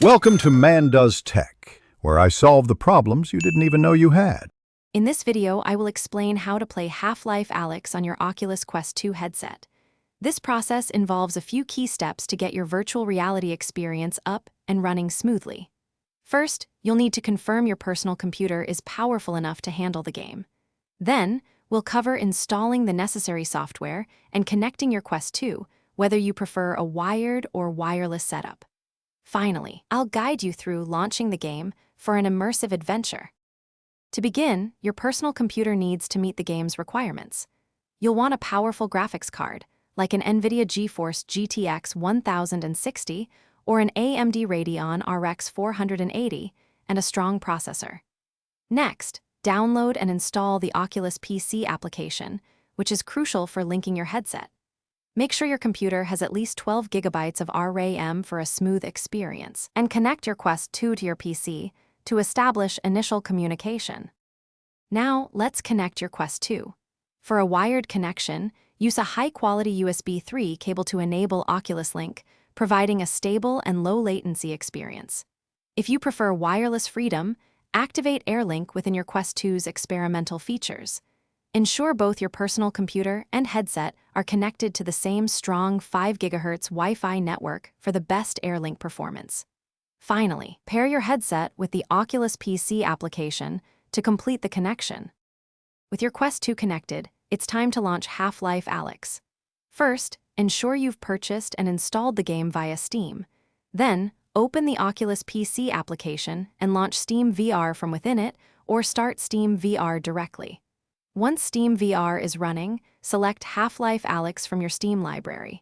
Welcome to Man Does Tech, where I solve the problems you didn't even know you had. In this video, I will explain how to play Half-Life Alyx on your Oculus Quest 2 headset. This process involves a few key steps to get your virtual reality experience up and running smoothly. First, you'll need to confirm your personal computer is powerful enough to handle the game. Then, we'll cover installing the necessary software and connecting your Quest 2, whether you prefer a wired or wireless setup. Finally, I'll guide you through launching the game for an immersive adventure. To begin, your personal computer needs to meet the game's requirements. You'll want a powerful graphics card, like an NVIDIA GeForce GTX 1060 or an AMD Radeon RX 480, and a strong processor. Next, download and install the Oculus PC application, which is crucial for linking your headset. Make sure your computer has at least 12 gigabytes of RAM for a smooth experience, and connect your Quest 2 to your PC to establish initial communication. Now, let's connect your Quest 2. For a wired connection, use a high-quality USB 3 cable to enable Oculus Link, providing a stable and low-latency experience. If you prefer wireless freedom, activate AirLink within your Quest 2's experimental features. Ensure both your personal computer and headset are connected to the same strong 5 GHz Wi-Fi network for the best AirLink performance. Finally, pair your headset with the Oculus PC application to complete the connection. With your Quest 2 connected, it's time to launch Half-Life Alyx. First, ensure you've purchased and installed the game via Steam. Then, open the Oculus PC application and launch Steam VR from within it, or start Steam VR directly. Once Steam VR is running, select Half-Life Alyx from your Steam library.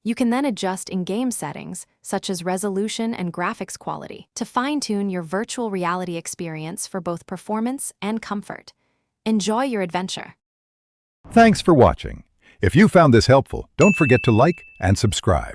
You can then adjust in-game settings, such as resolution and graphics quality, to fine-tune your virtual reality experience for both performance and comfort. Enjoy your adventure. Thanks for watching. If you found this helpful, don't forget to like and subscribe.